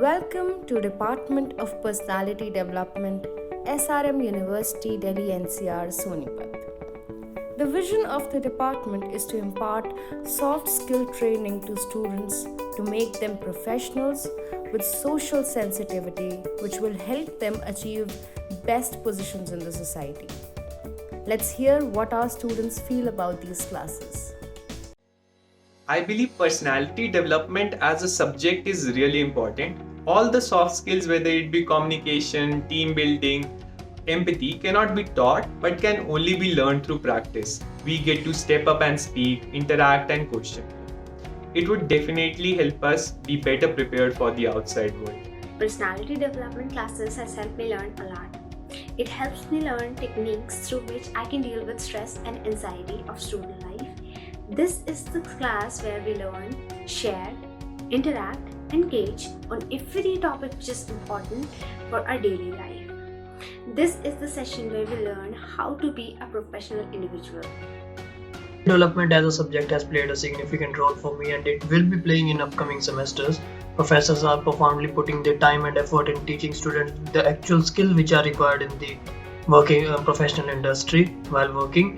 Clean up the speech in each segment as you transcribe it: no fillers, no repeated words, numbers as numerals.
Welcome to Department of Personality Development, SRM University, Delhi NCR, Sonipat. The vision of the department is to impart soft skill training to students to make them professionals with social sensitivity, which will help them achieve best positions in the society. Let's hear what our students feel about these classes. I believe personality development as a subject is really important. All the soft skills, whether it be communication, team building, empathy, cannot be taught but can only be learned through practice. We get to step up and speak, interact, and question. It would definitely help us be better prepared for the outside world. Personality development classes has helped me learn a lot. It helps me learn techniques through which I can deal with stress and anxiety of student life. This is the class where we learn, share, interact, engage on every topic which is important for our daily life. This is the session where we learn how to be a professional individual. Development as a subject has played a significant role for me and it will be playing in upcoming semesters. Professors are profoundly putting their time and effort in teaching students the actual skills which are required in the working professional industry while working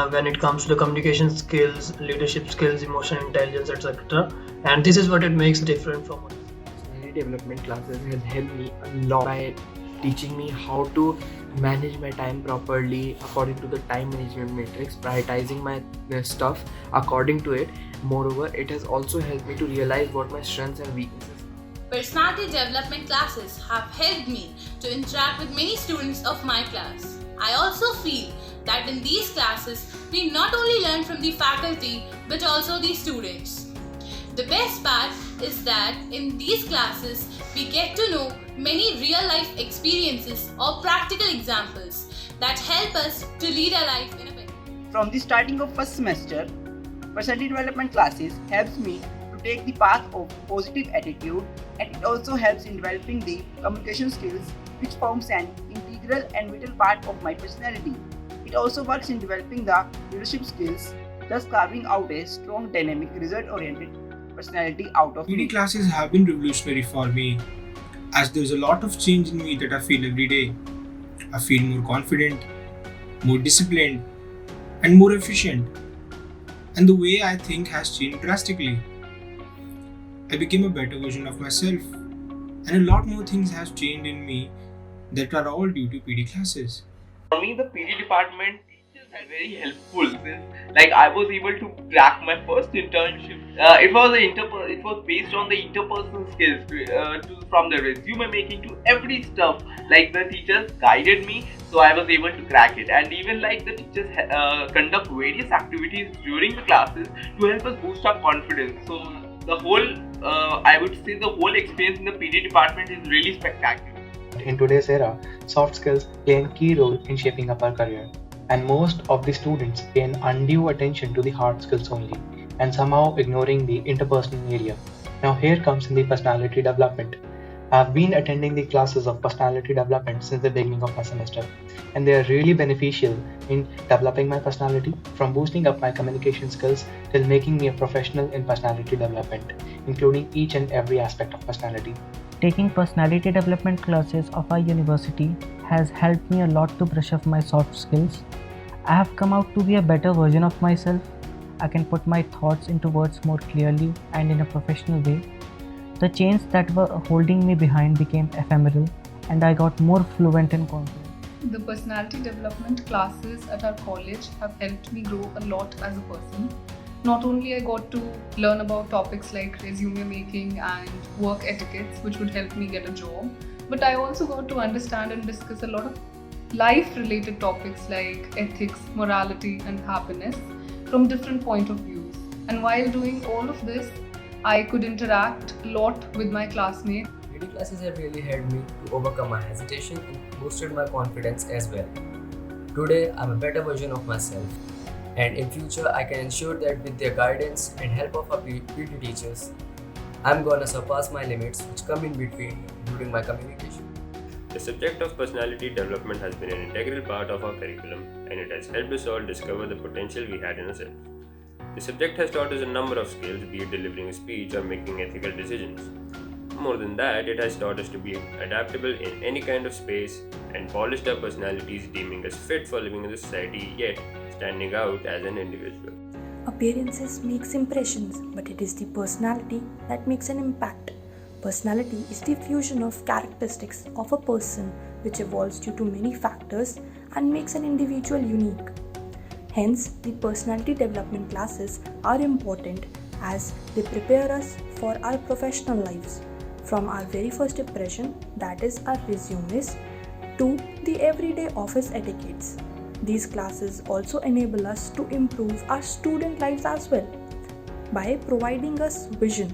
when it comes to the communication skills, leadership skills, emotional intelligence, etc. And this is what it makes different from others. Personality development classes has helped me a lot by teaching me how to manage my time properly according to the time management matrix, prioritizing my stuff according to it. Moreover, it has also helped me to realize what my strengths and weaknesses are. Personality development classes have helped me to interact with many students of my class. I also feel that in these classes, we not only learn from the faculty but also the students. The best part is that in these classes, we get to know many real life experiences or practical examples that help us to lead our life in a better way. From the starting of first semester, personality development classes helps me to take the path of positive attitude, and it also helps in developing the communication skills which forms an integral and vital part of my personality. It also works in developing the leadership skills, thus carving out a strong, dynamic, result-oriented personality out of PD me. classes have been revolutionary for me as there's a lot of change in me that I feel every day. I feel more confident, more disciplined, and more efficient. And the way I think has changed drastically. I became a better version of myself, and a lot more things have changed in me that are all due to PD classes. For me, the PD department teachers are very helpful since, like, I was able to crack my first internship. It was based on the interpersonal skills from the resume making to every stuff. Like, the teachers guided me, so I was able to crack it. And even like the teachers conduct various activities during the classes to help us boost our confidence. So the whole, I would say, the whole experience in the PD department is really spectacular. In today's era, soft skills play a key role in shaping up our career, and most of the students pay an undue attention to the hard skills only, and somehow ignoring the interpersonal area. Now here comes in the personality development. I've been attending the classes of personality development since the beginning of my semester, and they are really beneficial in developing my personality, from boosting up my communication skills till making me a professional in personality development, including each and every aspect of personality. Taking personality development classes of our university has helped me a lot to brush up my soft skills. I have come out to be a better version of myself. I can put my thoughts into words more clearly and in a professional way. The chains that were holding me behind became ephemeral and I got more fluent and confident. The personality development classes at our college have helped me grow a lot as a person. Not only I got to learn about topics like resume making and work etiquettes, which would help me get a job, but I also got to understand and discuss a lot of life-related topics like ethics, morality, and happiness from different point of views. And while doing all of this, I could interact a lot with my classmates. PD classes have really helped me to overcome my hesitation and boosted my confidence as well. Today, I'm a better version of myself. And in future, I can ensure that with their guidance and help of our PD teachers, I'm gonna surpass my limits which come in between during my communication. The subject of personality development has been an integral part of our curriculum and it has helped us all discover the potential we had in ourselves. The subject has taught us a number of skills, be it delivering a speech or making ethical decisions. more than that, it has taught us to be adaptable in any kind of space and polished our personalities, deeming us fit for living in the society, yet standing out as an individual. Appearances makes impressions, but it is the personality that makes an impact. Personality is the fusion of characteristics of a person which evolves due to many factors and makes an individual unique. Hence, the personality development classes are important as they prepare us for our professional lives, from our very first impression, that is our resumes, to the everyday office etiquettes. These classes also enable us to improve our student lives as well by providing us vision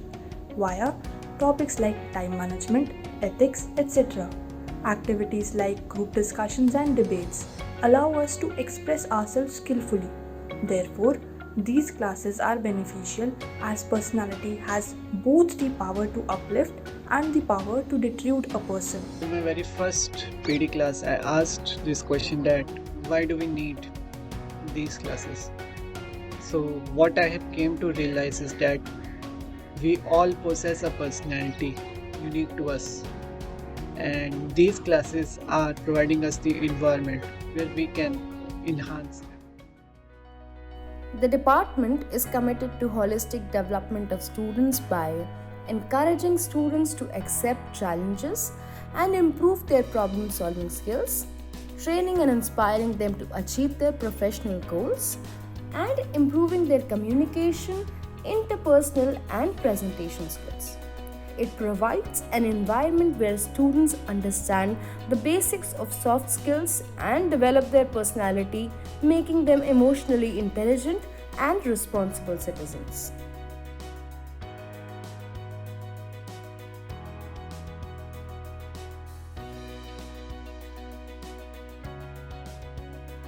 via topics like time management, ethics, etc. Activities like group discussions and debates allow us to express ourselves skillfully. Therefore, these classes are beneficial as personality has both the power to uplift and the power to degrade a person. In my very first PD class, I asked this question that why do we need these classes? So what I have came to realize is that we all possess a personality unique to us, and these classes are providing us the environment where we can enhance them. The department is committed to holistic development of students by encouraging students to accept challenges and improve their problem-solving skills, training and inspiring them to achieve their professional goals, and improving their communication, interpersonal and presentation skills. It provides an environment where students understand the basics of soft skills and develop their personality, making them emotionally intelligent and responsible citizens.